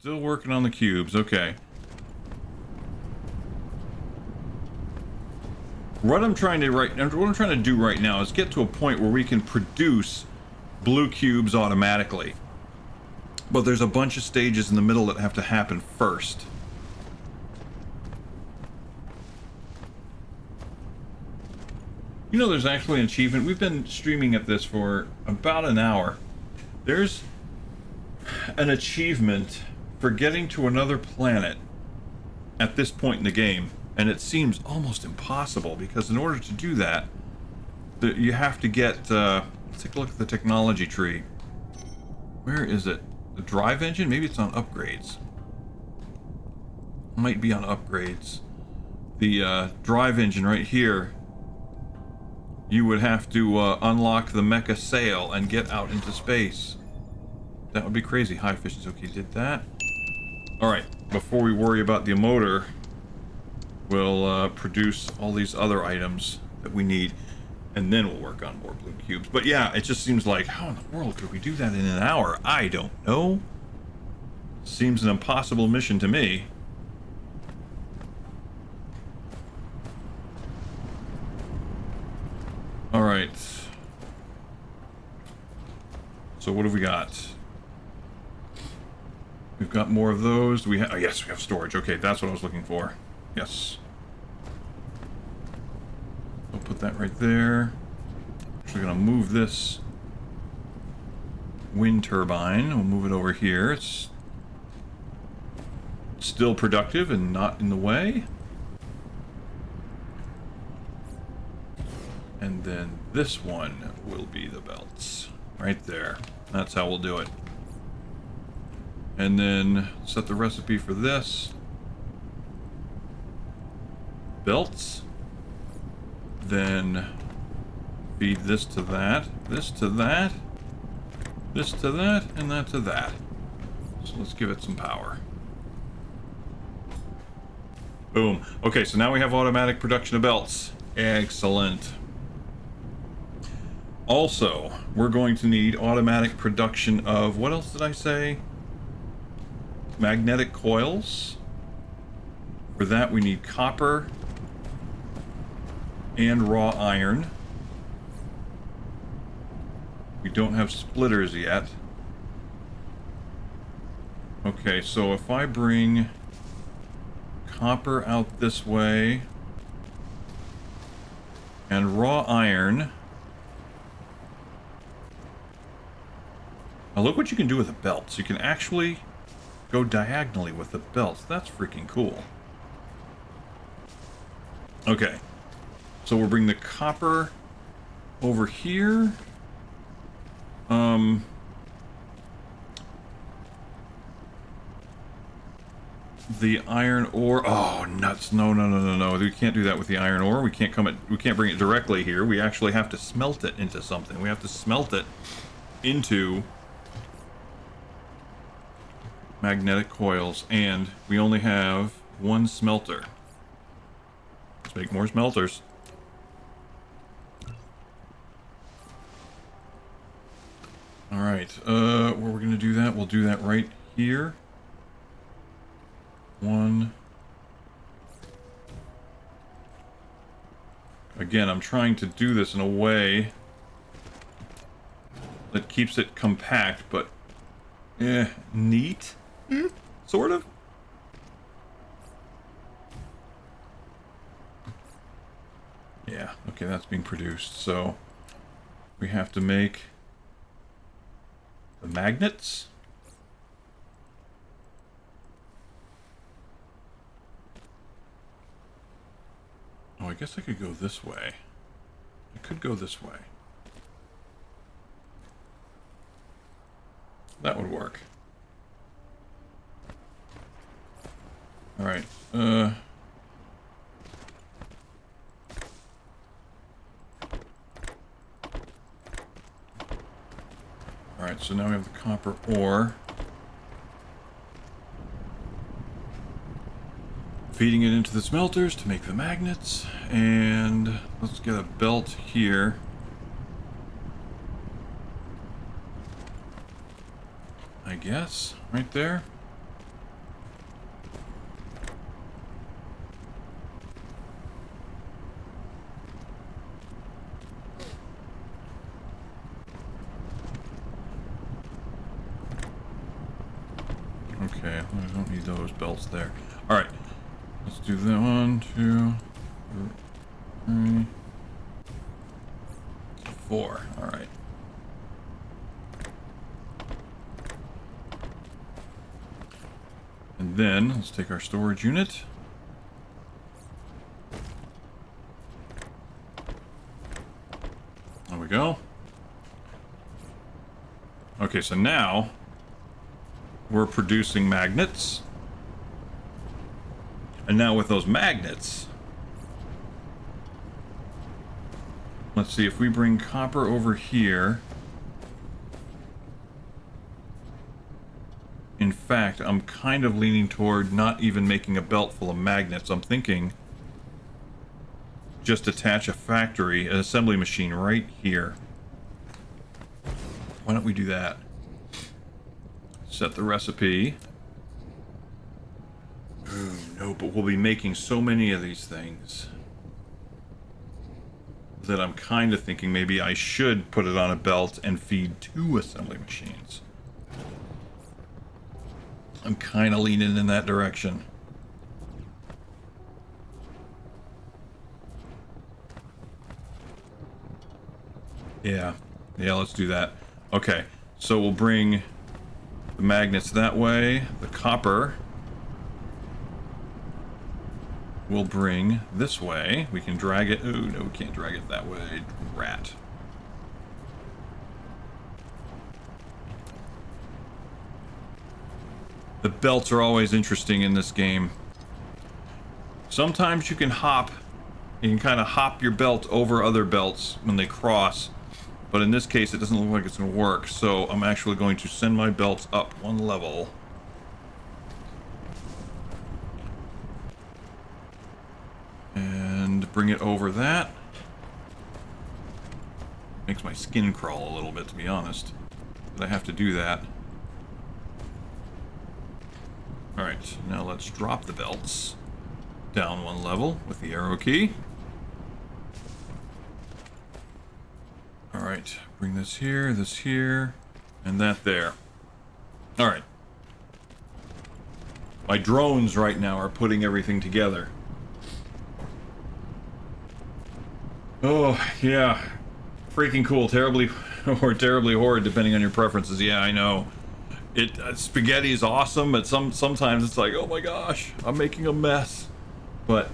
Still working on the cubes. Okay. What I'm trying to do right now is get to a point where we can produce blue cubes automatically. But there's a bunch of stages in the middle that have to happen first. You know, there's actually an achievement. We've been streaming at this for about an hour. There's an achievement for getting to another planet at this point in the game. And it seems almost impossible, because in order to do that, you have to get, let's take a look at the technology tree. Where is it? The drive engine? Maybe it's on upgrades. Might be on upgrades. The drive engine right here. You would have to unlock the mecha sail and get out into space. That would be crazy. High efficiency. Okay, did that. Alright, before we worry about the motor, we'll produce all these other items that we need, and then we'll work on more blue cubes. But yeah, it just seems like, how in the world could we do that in an hour? I don't know. Seems an impossible mission to me. Alright. So what have we got? We've got more of those. Do we have... Oh, yes, we have storage. Okay, that's what I was looking for. Yes. I'll put that right there. Actually gonna move this wind turbine. We'll move it over here. It's still productive and not in the way. And then this one will be the belts. Right there. That's how we'll do it. And then set the recipe for this. Belts. Then feed this to that, this to that, this to that, and that to that. So let's give it some power. Boom. Okay, so now we have automatic production of belts. Excellent. Also, we're going to need automatic production of, what else did I say? Magnetic coils. For that we need copper and raw iron. We don't have splitters yet. Okay, so if I bring copper out this way and raw iron. Now look what you can do with the belts. You can actually go diagonally with the belts. That's freaking cool. Okay. So we'll bring the copper over here. The iron ore. Oh, nuts. No, no, no, no, no. We can't do that with the iron ore. We can't bring it directly here. We actually have to smelt it into something. We have to smelt it into magnetic coils, and we only have one smelter. Let's make more smelters. Alright, where we're gonna do that, we'll do that right here. One. Again, I'm trying to do this in a way that keeps it compact, but neat? Sort of. Yeah, okay, that's being produced. So we have to make the magnets. Oh, I guess I could go this way. I could go this way. That would work. Alright, Alright, so now we have the copper ore. Feeding it into the smelters to make the magnets. And let's get a belt here. I guess, right there. Okay, I don't need those belts there. Alright. Let's do that. 1, 2, 3, 4. Alright. And then, let's take our storage unit. There we go. Okay, so now we're producing magnets. And now with those magnets, let's see if we bring copper over here. In fact, I'm kind of leaning toward not even making a belt full of magnets. I'm thinking just attach a factory, an assembly machine right here. Why don't we do that? Set the recipe. Ooh, no, but we'll be making so many of these things that I'm kind of thinking maybe I should put it on a belt and feed 2 assembly machines. I'm kind of leaning in that direction. Yeah, let's do that. Okay, so we'll bring the magnets that way, the copper we'll bring this way. We can drag it. Oh, no, we can't drag it that way. Rat. The belts are always interesting in this game. Sometimes you can hop. You can kind of hop your belt over other belts when they cross. But in this case, it doesn't look like it's going to work. So I'm actually going to send my belts up 1 level. And bring it over that. Makes my skin crawl a little bit, to be honest. But I have to do that. Alright, now let's drop the belts down 1 level with the arrow key. Alright, bring this here, and that there. Alright. My drones right now are putting everything together. Oh, yeah. Freaking cool. Terribly, or terribly horrid, depending on your preferences. Yeah, I know. Spaghetti is awesome, but sometimes it's like, oh my gosh, I'm making a mess. But,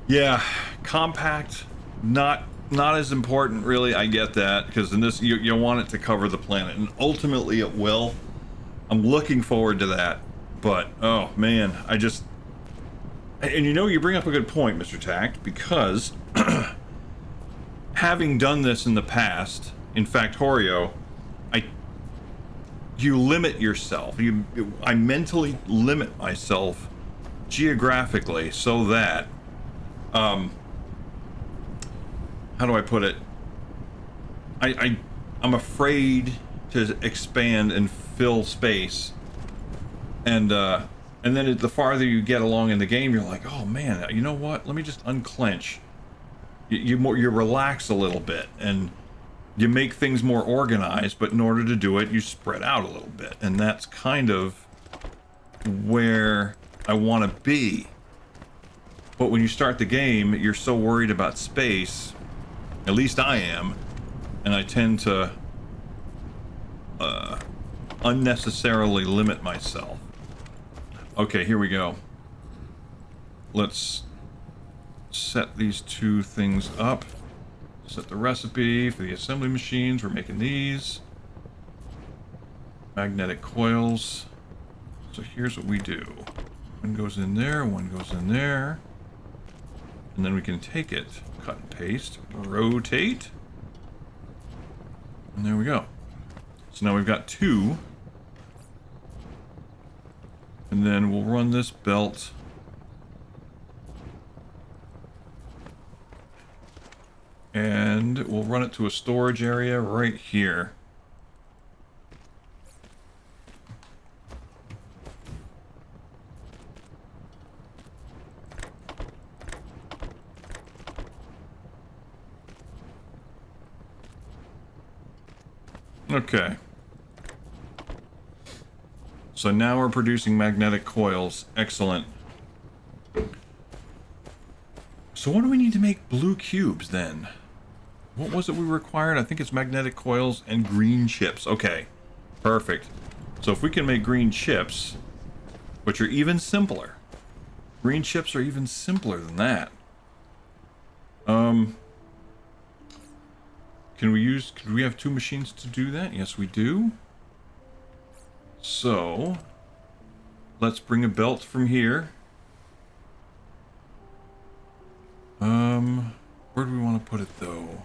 yeah, compact, not as important, really. I get that, because in this, you want it to cover the planet, and ultimately it will. I'm looking forward to that, but, oh man, and you bring up a good point, Mr. Tact, because having done this in the past, in Factorio, you limit yourself. I mentally limit myself geographically so that, how do I put it? I'm afraid to expand and fill space, and then the farther you get along in the game, you're like, oh man, you know what? Let me just unclench. You relax a little bit, and you make things more organized, but in order to do it, you spread out a little bit. And that's kind of where I want to be. But when you start the game, you're so worried about space, at least I am, and I tend to unnecessarily limit myself. Okay, here we go. Let's set these 2 things up. Set the recipe for the assembly machines. We're making these. Magnetic coils. So here's what we do. 1 goes in there, 1 goes in there. And then we can take it, cut and paste, rotate. And there we go. So now we've got 2. And then we'll run this belt and we'll run it to a storage area right here. Okay. So now we're producing magnetic coils. Excellent. So what do we need to make blue cubes then? What was it we required? I think it's magnetic coils and green chips. Okay, perfect. So if we can make green chips, which are even simpler. Green chips are even simpler than that. Could we have two machines to do that? Yes, we do. So, let's bring a belt from here. Where do we want to put it though?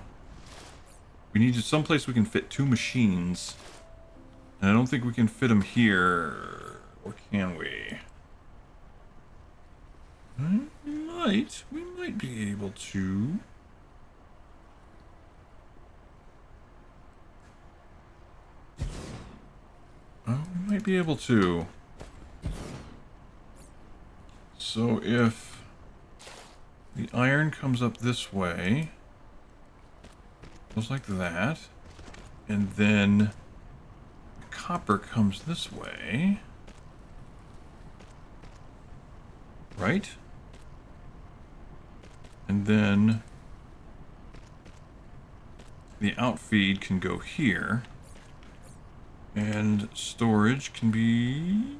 We need someplace we can fit two machines. And I don't think we can fit them here. Or can we? We might be able to. Oh, we might be able to. So if the iron comes up this way, goes like that, and then the copper comes this way, right? And then the outfeed can go here, and storage can be...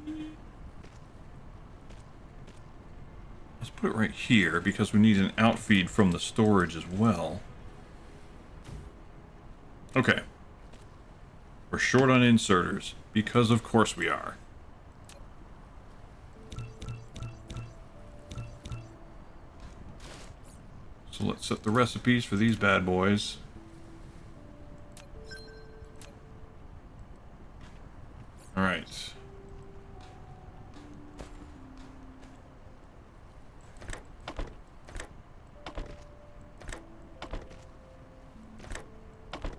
Let's put it right here, because we need an outfeed from the storage as well. Okay. We're short on inserters, because of course we are. So let's set the recipes for these bad boys. Alright.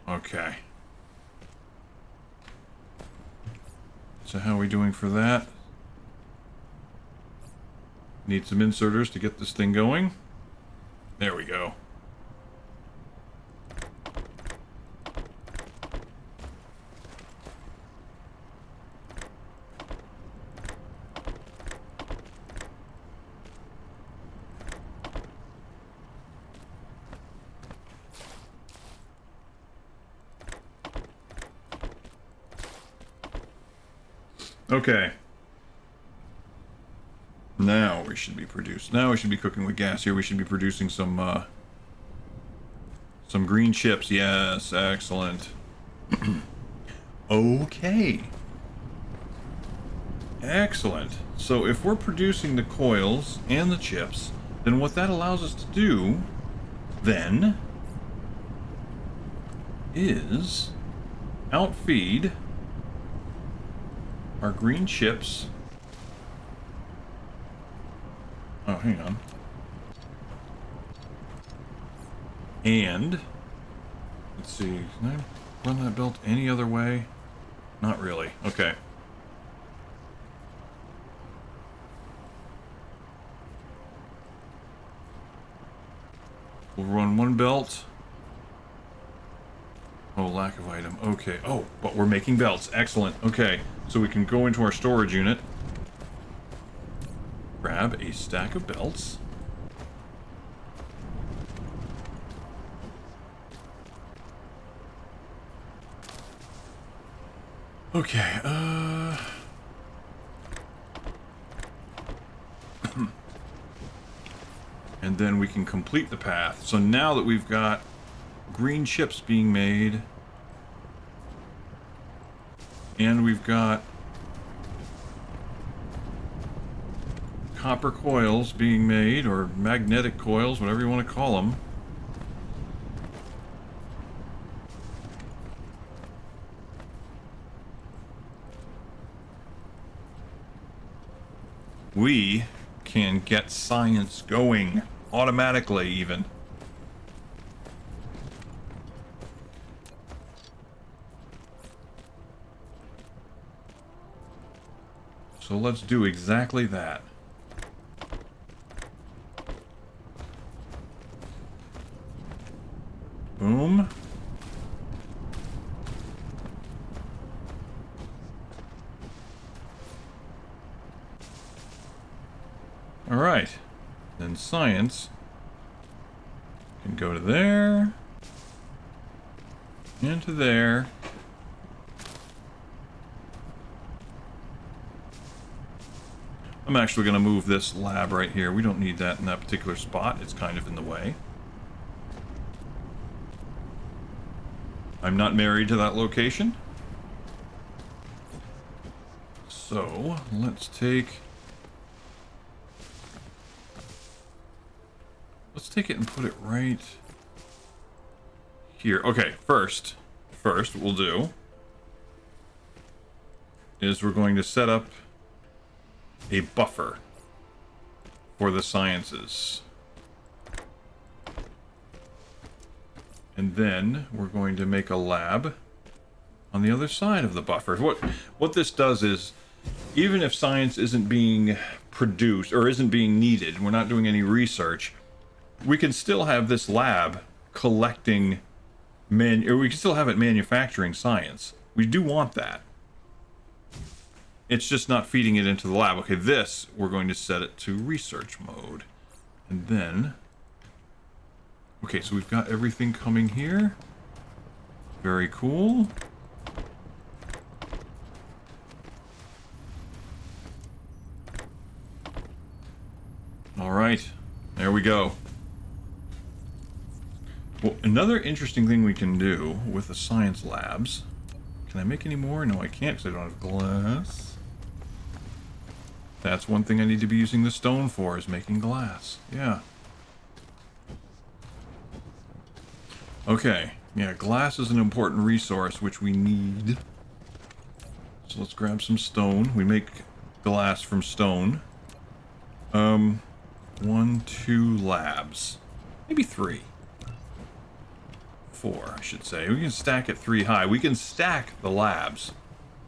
Okay. So how are we doing for that? Need some inserters to get this thing going. There we go. Okay. Now we should be Now we should be cooking with gas here. We should be producing some green chips. Yes, excellent. Okay. Excellent. So if we're producing the coils and the chips, then what that allows us to do then is outfeed our green chips. Oh, hang on. And let's see, can I run that belt any other way? Not really. Okay. We'll run one belt. Oh, lack of item. Okay. Oh, but we're making belts. Excellent. Okay. So we can go into our storage unit. Grab a stack of belts. Okay, and then we can complete the path. So now that we've got green chips being made, and we've got copper coils being made, or magnetic coils, whatever you want to call them. We can get science going automatically, even. So let's do exactly that. Boom. All right. Then science can go to there. And to there. I'm actually going to move this lab right here. We don't need that in that particular spot. It's kind of in the way. I'm not married to that location. So, let's take it and put it right here. Okay, first what we'll do is we're going to set up a buffer for the sciences. And then we're going to make a lab on the other side of the buffer. What this does is, even if science isn't being produced or isn't being needed, we're not doing any research, we can still have this lab collecting or we can still have it manufacturing science. We do want that. It's just not feeding it into the lab. Okay, this, we're going to set it to research mode. And then... Okay, so we've got everything coming here. Very cool. All right, there we go. Well, another interesting thing we can do with the science labs... Can I make any more? No, I can't because I don't have glass. That's one thing I need to be using the stone for, is making glass. Yeah. Okay. Yeah, glass is an important resource, which we need. So let's grab some stone. We make glass from stone. 1, 2 labs. Maybe 3. 4, I should say. We can stack it 3 high. We can stack the labs,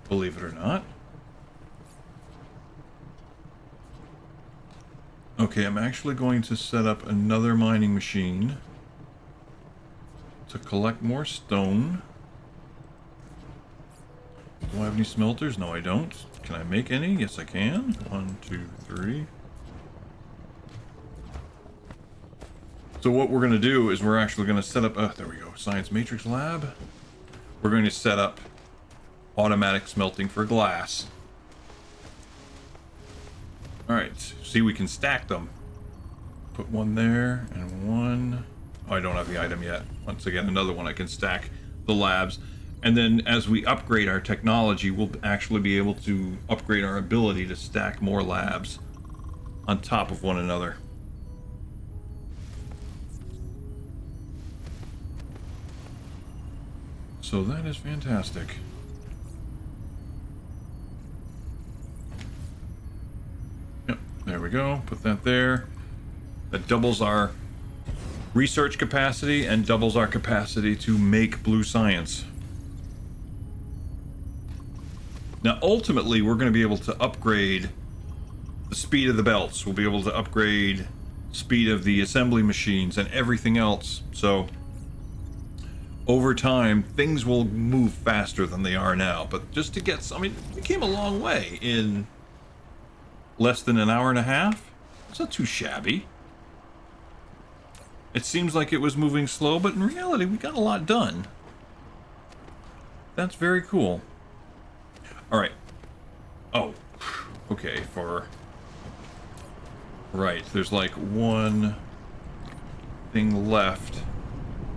believe it or not. Okay, I'm actually going to set up another mining machine to collect more stone. Do I have any smelters? No, I don't. Can I make any? Yes, I can. 1, 2, 3. So what we're going to do is we're actually going to set up... there we go. Science Matrix Lab. We're going to set up automatic smelting for glass. Alright, see, we can stack them. Put one there and one... Oh, I don't have the item yet. Once again, another one I can stack the labs. And then as we upgrade our technology, we'll actually be able to upgrade our ability to stack more labs on top of one another. So that is fantastic. Yep, there we go. Put that there. That doubles our research capacity and doubles our capacity to make blue science. Now, ultimately, we're going to be able to upgrade the speed of the belts. We'll be able to upgrade speed of the assembly machines and everything else. So, over time, things will move faster than they are now. But just to get... I mean, we came a long way in less than an hour and a half. It's not too shabby. It seems like it was moving slow, but in reality, we got a lot done. That's very cool. Alright. Oh. Okay, for... Right, there's like one thing left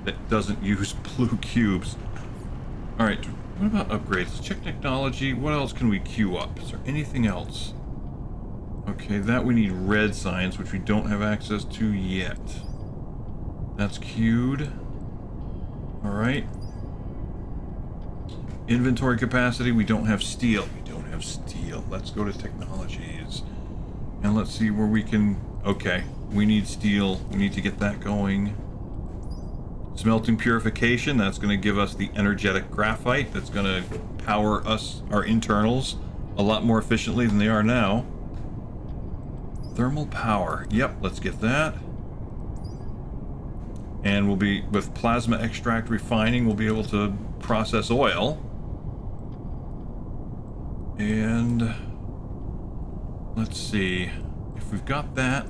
that doesn't use blue cubes. Alright, what about upgrades? Check technology. What else can we queue up? Is there anything else? Okay, that we need red science, which we don't have access to yet. That's queued. Alright. Inventory capacity, we don't have steel. We don't have steel. Let's go to technologies. And let's see where we can... Okay, we need steel. We need to get that going. Smelting purification, that's going to give us the energetic graphite. That's going to power us, our internals, a lot more efficiently than they are now. Thermal power. Yep, let's get that. And we'll be, with plasma extract refining, we'll be able to process oil. And let's see. If if we've got that,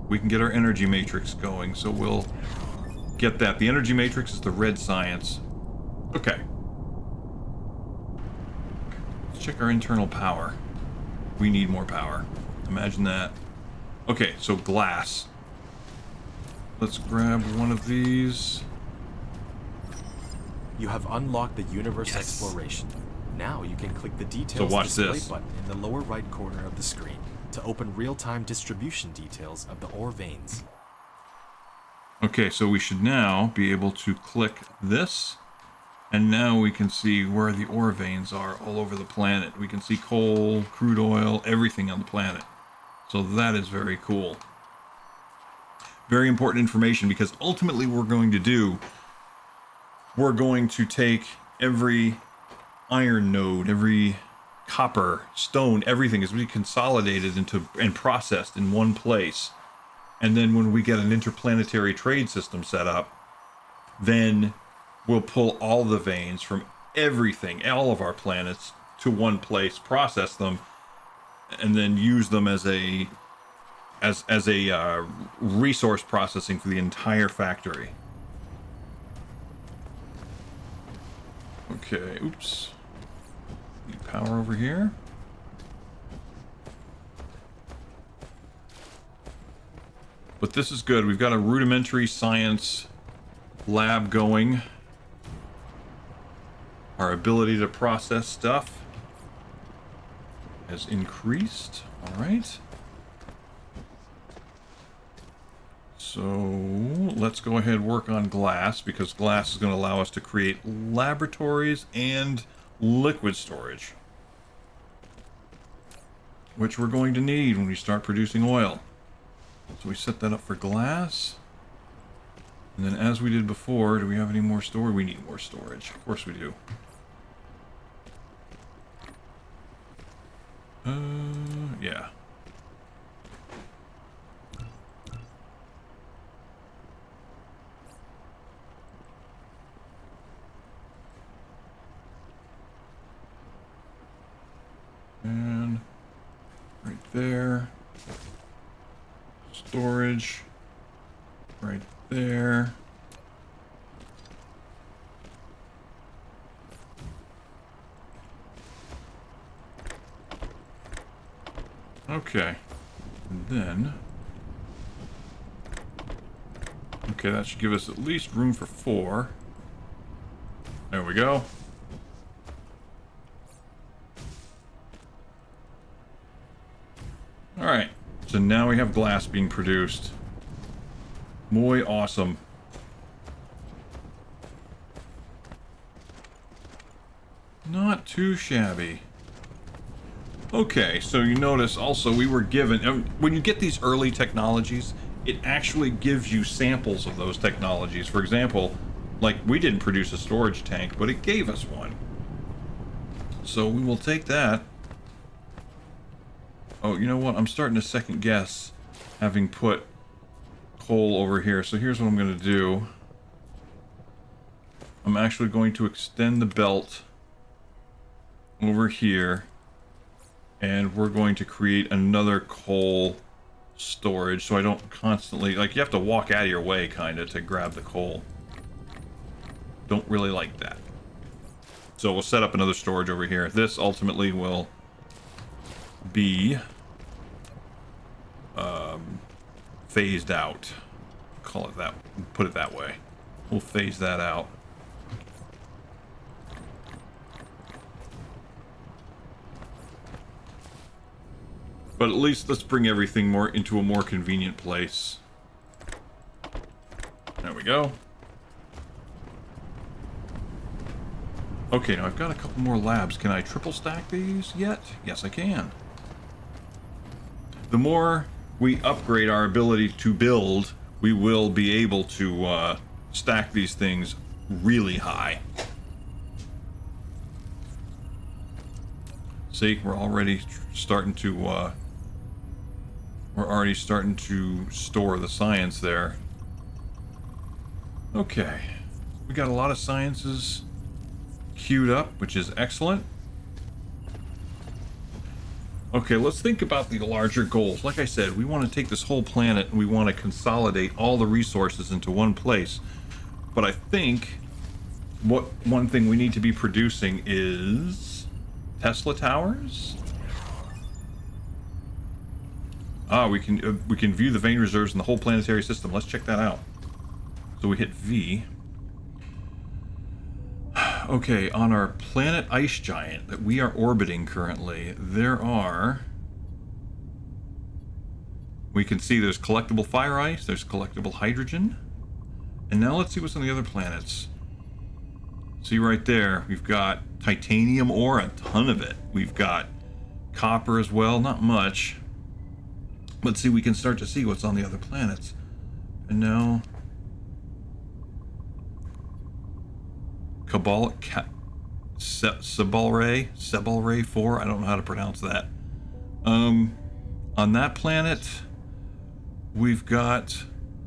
we can get our energy matrix going. So we'll get that. The energy matrix is the red science. Okay. Let's check our internal power. We need more power. Imagine that. Okay, so glass. Let's grab one of these. You have unlocked the universe exploration. Now you can click the details display button in the lower right corner of the screen to open real-time distribution details of the ore veins. Okay, so we should now be able to click this, and now we can see where the ore veins are all over the planet. We can see coal, crude oil, everything on the planet. So that is very cool. Very important information, because ultimately we're going to take every iron node, every copper, stone, everything is be consolidated into and processed in one place. And then when we get an interplanetary trade system set up, then we'll pull all the veins from everything, all of our planets, to one place, process them, and then use them as a resource processing for the entire factory. Okay, oops. Need power over here. But this is good. We've got a rudimentary science lab going. Our ability to process stuff has increased. All right. So let's go ahead and work on glass, because glass is going to allow us to create laboratories and liquid storage, which we're going to need when we start producing oil. So we set that up for glass. And then, as we did before, do we have any more storage? We need more storage. Of course we do. Yeah. And right there. Storage. Right there. Okay. And then... okay, that should give us at least room for 4. There we go. Alright, so now we have glass being produced. Muy awesome. Not too shabby. Okay, so you notice also we were given... when you get these early technologies, it actually gives you samples of those technologies. For example, like, we didn't produce a storage tank, but it gave us one. So we will take that. Oh, you know what? I'm starting to second guess having put coal over here. So here's what I'm going to do. I'm actually going to extend the belt over here. And we're going to create another coal storage so I don't constantly... like, you have to walk out of your way, kind of, to grab the coal. Don't really like that. So we'll set up another storage over here. This ultimately will be... phased out. Call it that. Put it that way. We'll phase that out. But at least let's bring everything more into a more convenient place. There we go. Okay, now I've got a couple more labs. Can I triple stack these yet? Yes, I can. The more we upgrade our ability to build, we will be able to stack these things really high. See, we're already starting to store the science there. Okay, we got a lot of sciences queued up, which is excellent. Okay, let's think about the larger goals. Like I said, we want to take this whole planet and we want to consolidate all the resources into one place. But I think one thing we need to be producing is Tesla towers. Ah, we can view the vein reserves in the whole planetary system. Let's check that out. So we hit V. Okay, on our planet ice giant that we are orbiting currently, we can see there's collectible fire ice, there's collectible hydrogen, and now let's see what's on the other planets. See right there, we've got titanium ore, a ton of it. We've got copper as well, not much. But see, we can start to see what's on the other planets. And now... Sebalray 4, I don't know how to pronounce that. On that planet, we've got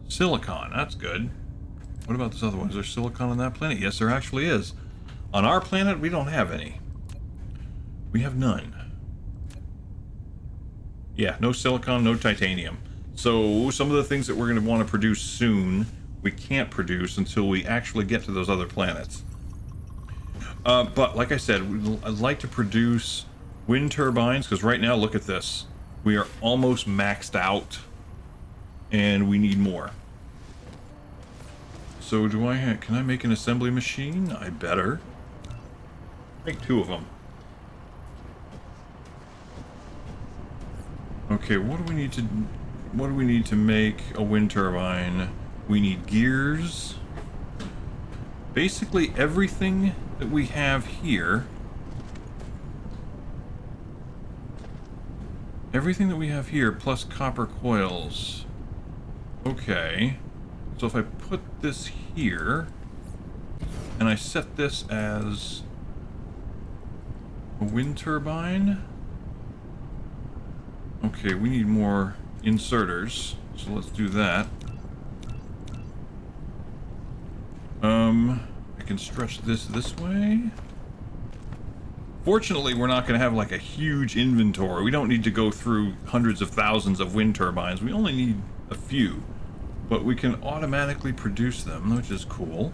silicon. That's good. What about this other one? Is there silicon on that planet? Yes, there actually is. On our planet, we don't have any. We have none. Yeah, no silicon, no titanium. So some of the things that we're going to want to produce soon, we can't produce until we actually get to those other planets. But like I said, I'd like to produce wind turbines, because right now, look at this. We are almost maxed out, and we need more. So can I make an assembly machine? I better. Make 2 of them. Okay, what do we need to make a wind turbine? We need gears. Basically everything that we have here. Everything that we have here plus copper coils. Okay. So if I put this here and I set this as a wind turbine. Okay, we need more inserters, so let's do that. I can stretch this way. Fortunately, we're not going to have like a huge inventory. We don't need to go through hundreds of thousands of wind turbines. We only need a few, but we can automatically produce them, which is cool.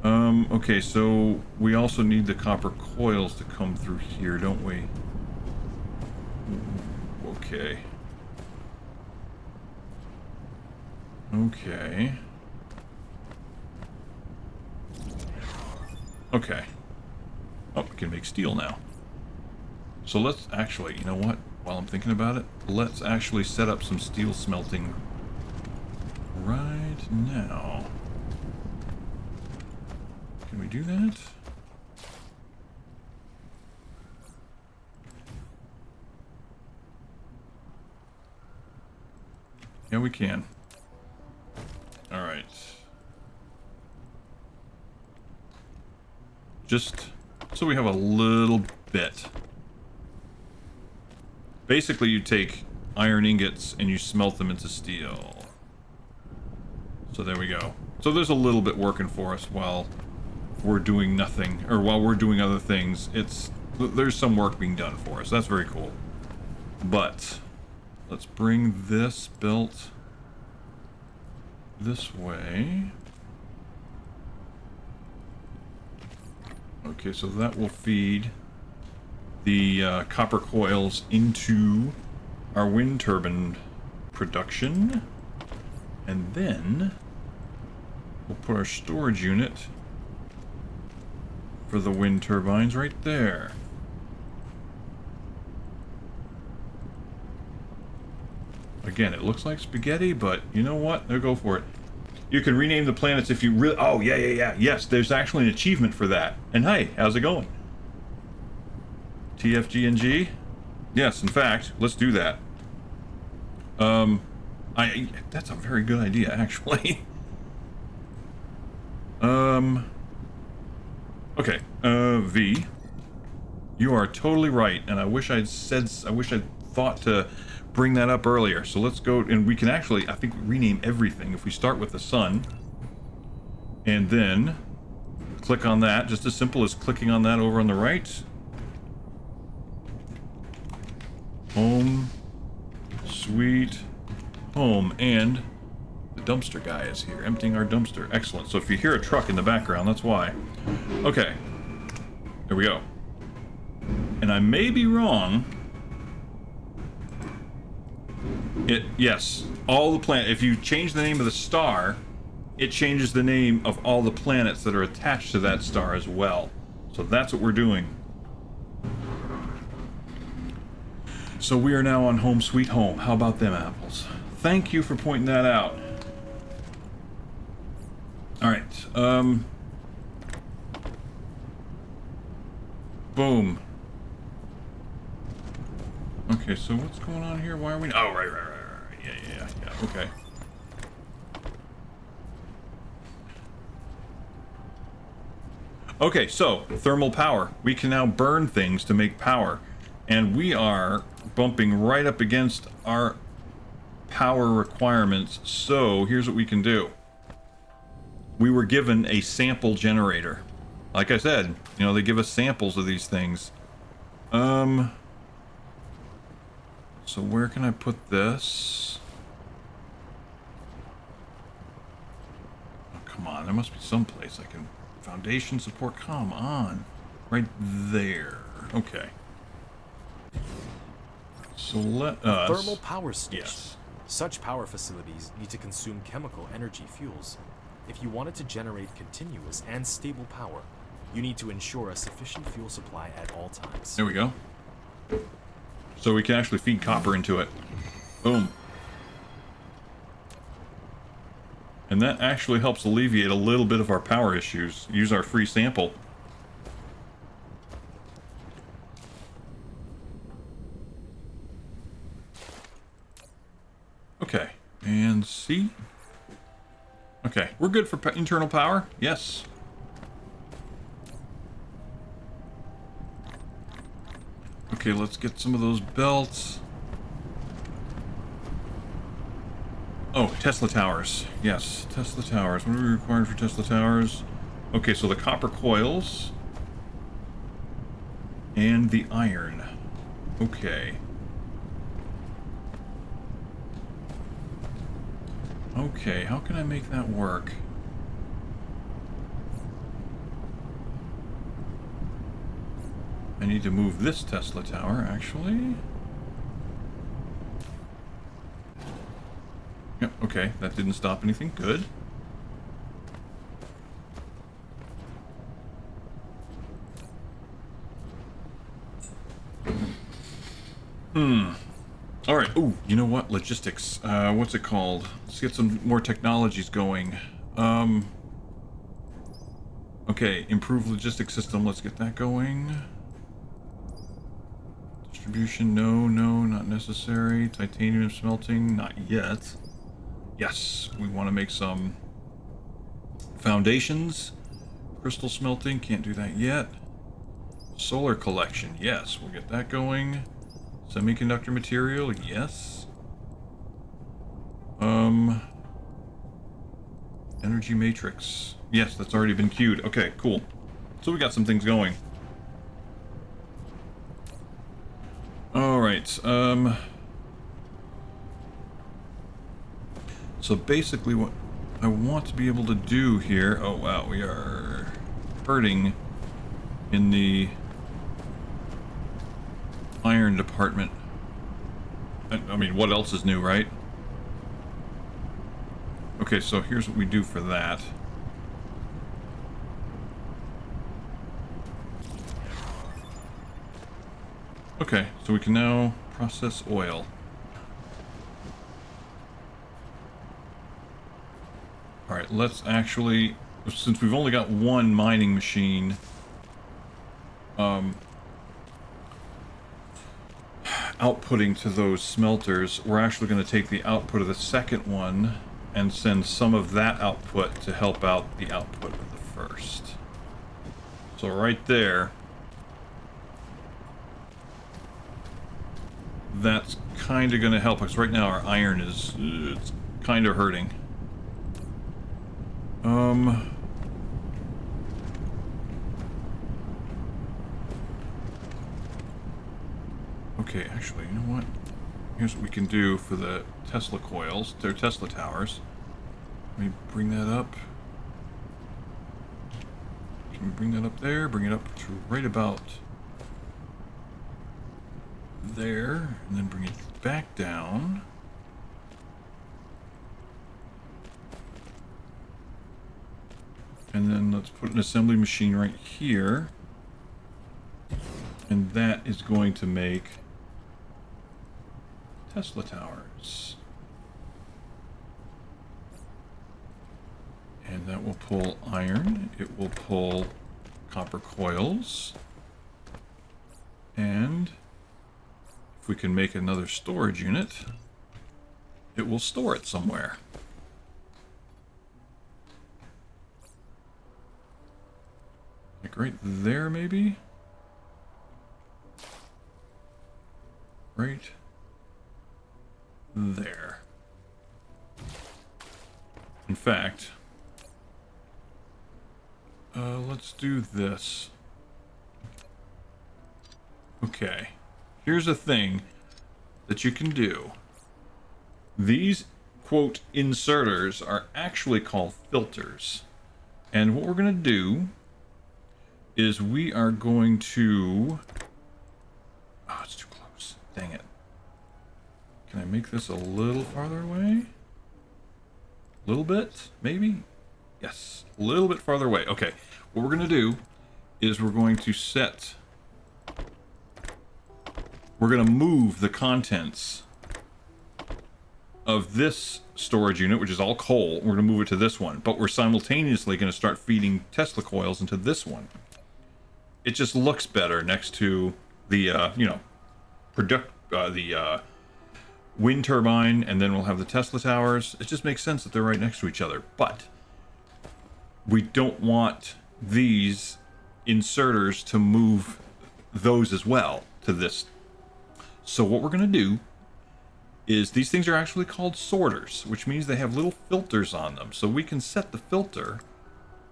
Okay, so we also need the copper coils to come through here, don't we? Okay. Okay. Okay. Oh, we can make steel now. So let's actually, you know what? While I'm thinking about it, let's actually set up some steel smelting right now. Can we do that? Yeah, we can. All right. Just so we have a little bit. Basically, you take iron ingots and you smelt them into steel. So there we go. So there's a little bit working for us while we're doing nothing, or while we're doing other things. There's some work being done for us. That's very cool. But let's bring this belt this way. Okay, so that will feed the copper coils into our wind turbine production. And then we'll put our storage unit for the wind turbines right there. Again, it looks like spaghetti, but you know what? They'll go for it. You can rename the planets if you really... Oh, yeah. Yes, there's actually an achievement for that. And hey, how's it going? TFG&G? Yes, in fact, let's do that. That's a very good idea, actually. Okay, V. You are totally right, and I wish I'd thought to bring that up earlier. So let's go, and we can actually, I think, rename everything. If we start with the sun, and then click on that, just as simple as clicking on that over on the right. Home. Sweet home. And the dumpster guy is here, emptying our dumpster. Excellent. So if you hear a truck in the background, that's why. Okay. Here we go. And I may be wrong. Yes. All the if you change the name of the star, it changes the name of all the planets that are attached to that star as well. So that's what we're doing. So we are now on home sweet home. How about them apples? Thank you for pointing that out. Alright, boom. Okay, so what's going on here? Why are we... Oh, right. Yeah, okay. Okay, so, thermal power. We can now burn things to make power. And we are bumping right up against our power requirements. So, here's what we can do. We were given a sample generator. Like I said, you know, they give us samples of these things. So where can I put this? Oh, come on, there must be some place I can... Foundation support, come on. Right there. Okay. So let us... Thermal power station. Yes. Such power facilities need to consume chemical energy fuels. If you wanted to generate continuous and stable power, you need to ensure a sufficient fuel supply at all times. There we go. So we can actually feed copper into it. Boom. And that actually helps alleviate a little bit of our power issues. Use our free sample. Okay. And C. Okay, we're good for internal power? Yes. Okay, let's get some of those belts. Oh, Tesla towers. Yes, Tesla towers. What are we required for Tesla towers? Okay, so the copper coils. And the iron. Okay. Okay, how can I make that work? I need to move this Tesla tower, actually. Yep, okay, that didn't stop anything. Good. Alright, ooh, you know what? Logistics. What's it called? Let's get some more technologies going. Okay, improve logistics system. Let's get that going. Distribution, no, not necessary. Titanium smelting, not yet. Yes, we want to make some foundations. Crystal smelting, can't do that yet. Solar collection, yes, we'll get that going. Semiconductor material, yes. Energy matrix. Yes, that's already been queued. Okay, cool. So we got some things going. Alright, so basically what I want to be able to do here... Oh wow, we are hurting in the iron department. I mean, what else is new, right? Okay, so here's what we do for that. Okay, so we can now process oil. Alright, let's actually, since we've only got one mining machine, outputting to those smelters, we're actually going to take the output of the second one and send some of that output to help out the output of the first. So right there, that's kind of going to help us. Right now our iron is it's kind of hurting. Okay, actually, you know what? Here's what we can do for the Tesla coils. They're Tesla towers. Let me bring that up. Can we bring that up there? Bring it up to right about there, and then bring it back down. And then let's put an assembly machine right here. And that is going to make Tesla towers. And that will pull iron. It will pull copper coils. And if we can make another storage unit, it will store it somewhere. Like right there, maybe? Right there. In fact, let's do this. Okay. Here's a thing that you can do. These, quote, inserters are actually called filters. And what we're going to do is we are going to... Oh, it's too close. Dang it. Can I make this a little farther away? A little bit, maybe? Yes, a little bit farther away. Okay, what we're going to do is we're going to set... We're going to move the contents of this storage unit, which is all coal. We're going to move it to this one, but we're simultaneously going to start feeding Tesla coils into this one. It just looks better next to the, you know, wind turbine, and then we'll have the Tesla towers. It just makes sense that they're right next to each other, but we don't want these inserters to move those as well to this. So what we're going to do is these things are actually called sorters, which means they have little filters on them. So we can set the filter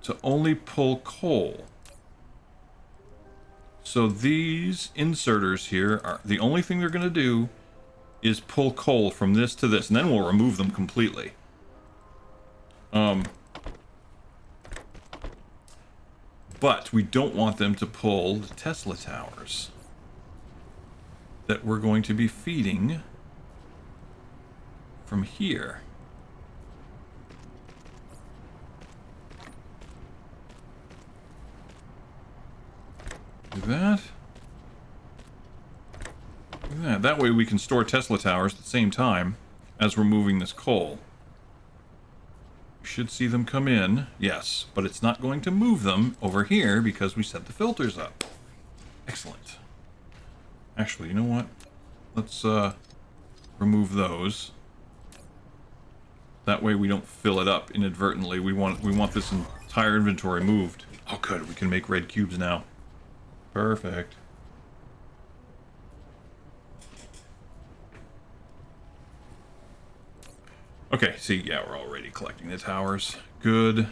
to only pull coal. So these inserters here are the only thing they're going to do is pull coal from this to this, and then we'll remove them completely. But we don't want them to pull the Tesla towers that we're going to be feeding from here. Do that. Do that. That way we can store Tesla towers at the same time as we're moving this coal. We should see them come in, yes, but it's not going to move them over here because we set the filters up. Excellent. Actually, you know what? Let's remove those. That way we don't fill it up inadvertently. We want this entire inventory moved. Oh, good. We can make red cubes now. Perfect. Okay, see, yeah, we're already collecting the towers. Good.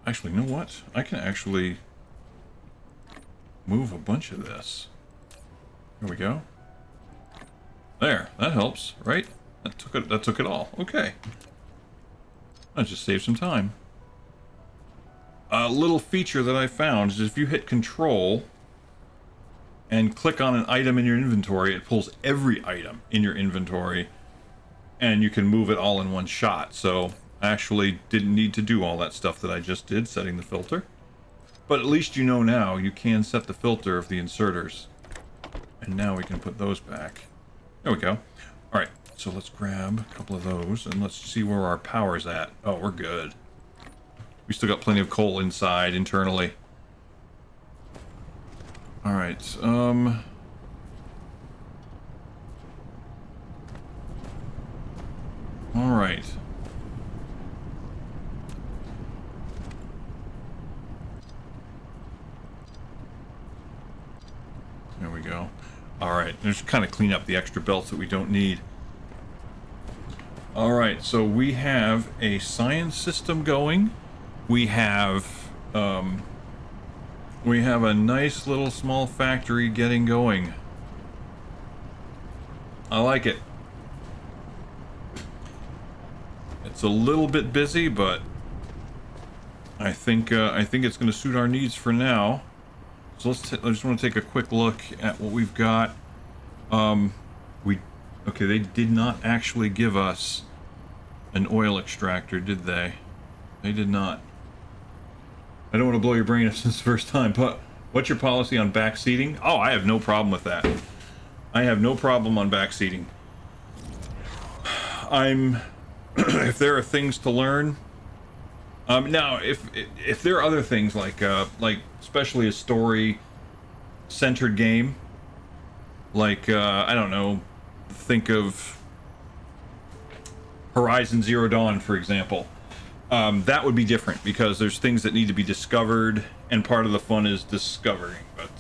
Actually, you know what? I can actually move a bunch of this. There we go. There, that helps, right? That took it all. Okay. That just saved some time. A little feature that I found is if you hit Control and click on an item in your inventory, it pulls every item in your inventory, and you can move it all in one shot. So I actually didn't need to do all that stuff that I just did, setting the filter. But at least you know now you can set the filter of the inserters. And now we can put those back. There we go. Alright, so let's grab a couple of those and let's see where our power's at. Oh, we're good. We still got plenty of coal inside, internally. Alright, Alright. There we go. Alright, just kind of clean up the extra belts that we don't need. Alright, so we have a science system going. We have We have a nice little small factory getting going. I like it. It's a little bit busy, but I think it's going to suit our needs for now. So I just want to take a quick look at what we've got. Okay, they did not actually give us an oil extractor, did they? They did not. I don't want to blow your brain up since the first time, but what's your policy on backseating? Oh, I have no problem with that. I have no problem on backseating. If there are things to learn. Now, if there are other things like especially a story-centered game, like I don't know, think of Horizon Zero Dawn, for example. That would be different because there's things that need to be discovered, and part of the fun is discovering. But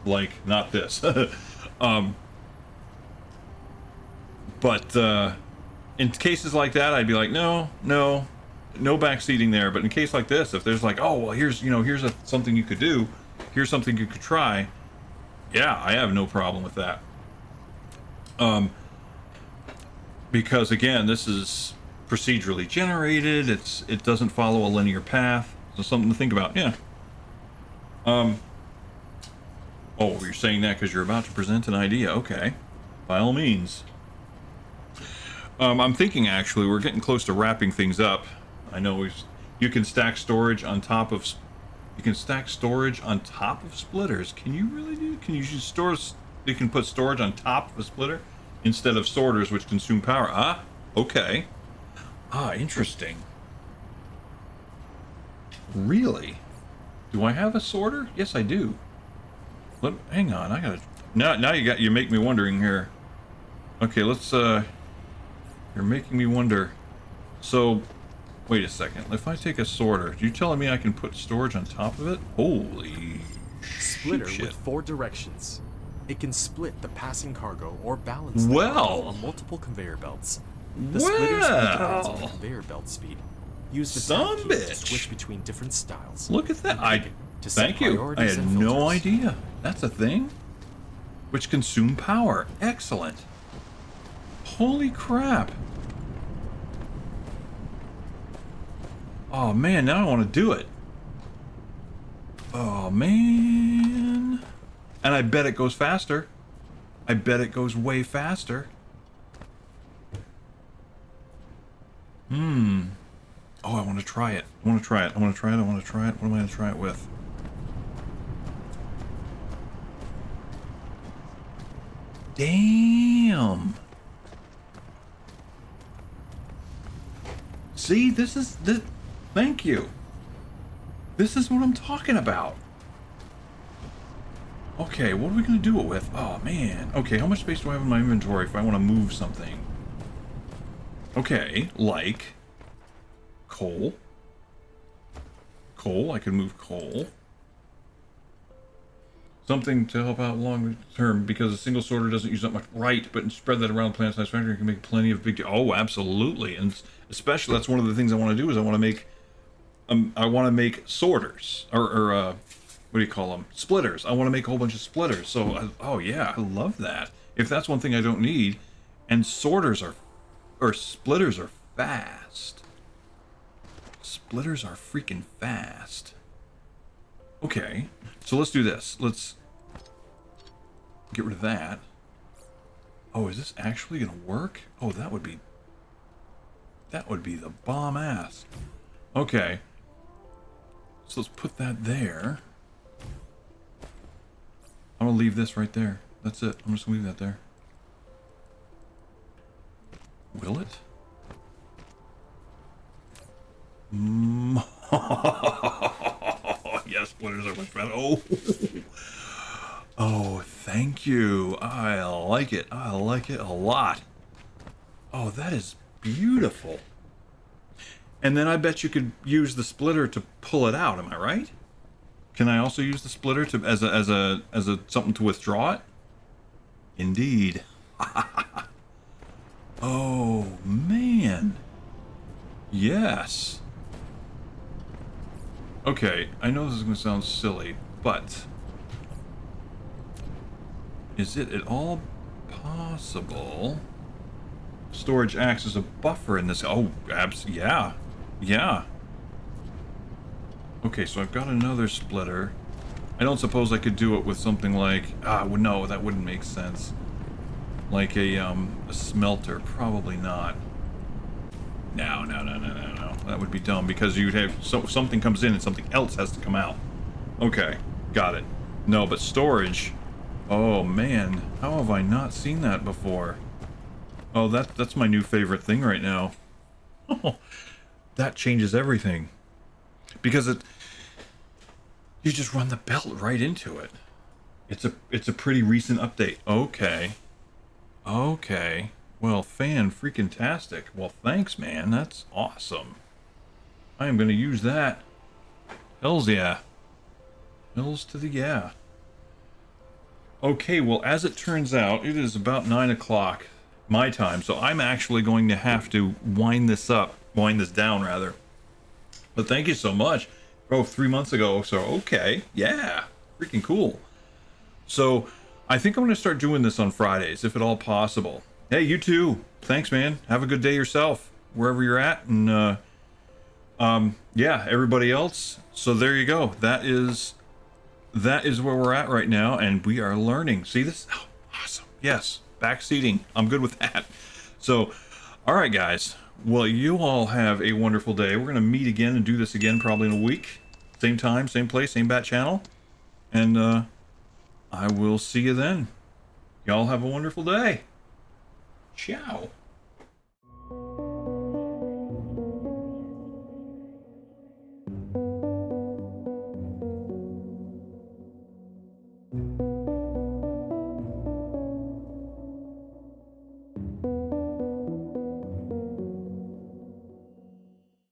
like not this. But in cases like that, I'd be like, no backseating there. But in a case like this, if there's like, oh well, here's something you could do, here's something you could try. Yeah, I have no problem with that. Because again, this is procedurally generated. It doesn't follow a linear path. So something to think about. Yeah. Oh, you're saying that because you're about to present an idea. Okay, by all means. I'm thinking actually we're getting close to wrapping things up. I know you can stack storage on top of splitters. Can you really do? Can you use stores? You can put storage on top of a splitter instead of sorters, which consume power. Ah, okay. Ah, interesting. Really? Do I have a sorter? Yes, I do. Hang on, I gotta. Now you make me wondering here. Okay, let's. You're making me wonder. So, wait a second. If I take a sorter, you telling me I can put storage on top of it? Holy splitter shit. With 4 directions. It can split the passing cargo or balance the cargo on multiple conveyor belts. The splitter speed depends on the conveyor belt speed. Use the tab key to switch between different styles. Look at that. Thank you. I had no idea. That's a thing? Which consume power. Excellent. Holy crap. Oh man, now I want to do it. Oh man. And I bet it goes faster. I bet it goes way faster. Oh, I want to try it. I want to try it. What am I going to try it with? Damn. See, this is the. Thank you. This is what I'm talking about. Okay, what are we going to do it with? Oh, man. Okay, how much space do I have in my inventory if I want to move something? Okay, like coal. Coal, I can move coal. Something to help out long term because a single sorter doesn't use up much. Right, but spread that around the plant size factory, you can make plenty of big. Oh, absolutely, and especially that's one of the things I want to do is I want to make sorters or what do you call them? Splitters. I want to make a whole bunch of splitters. So oh yeah, I love that. If that's one thing I don't need, and splitters are fast. Splitters are freaking fast. Okay, so let's do this. Let's get rid of that. Oh, is this actually gonna work? Oh, that would be the bomb ass. Okay, so let's put that there. I'm gonna leave this right there. That's it. I'm just gonna leave that there. Will it? Yes, splitters are much better. Oh, thank you. I like it. I like it a lot. Oh, that is beautiful. And then I bet you could use the splitter to pull it out. Am I right? Can I also use the splitter to as a something to withdraw it? Indeed. Oh man. Yes. Okay, I know this is going to sound silly, but is it at all possible storage acts as a buffer in this? Oh, yeah. Yeah. Okay, so I've got another splitter. I don't suppose I could do it with something like... no, that wouldn't make sense. Like a smelter. Probably not. No. That would be dumb, because you'd have... So something comes in and something else has to come out. Okay, got it. No, but storage... Oh, man. How have I not seen that before? Oh, that's my new favorite thing right now. Oh, that changes everything. Because you just run the belt right into it. It's a pretty recent update. Okay. Well, fan-freaking-tastic. Well, thanks, man. That's awesome. I am going to use that. Hells yeah. Hells to the yeah. Okay, well, as it turns out, it is about 9 o'clock my time, so I'm actually going to have to wind this down, rather. But thank you so much. Oh, 3 months ago, so okay. Yeah, freaking cool. So, I think I'm going to start doing this on Fridays, if at all possible. Hey, you too. Thanks, man. Have a good day yourself, wherever you're at. And, yeah, everybody else. So there you go. That is where we're at right now, and we are learning. See this? Oh, awesome. Yes, back seating. I'm good with that. So, all right, guys. Well, you all have a wonderful day. We're going to meet again and do this again probably in a week. Same time, same place, same bat channel. And I will see you then. Y'all have a wonderful day. Ciao.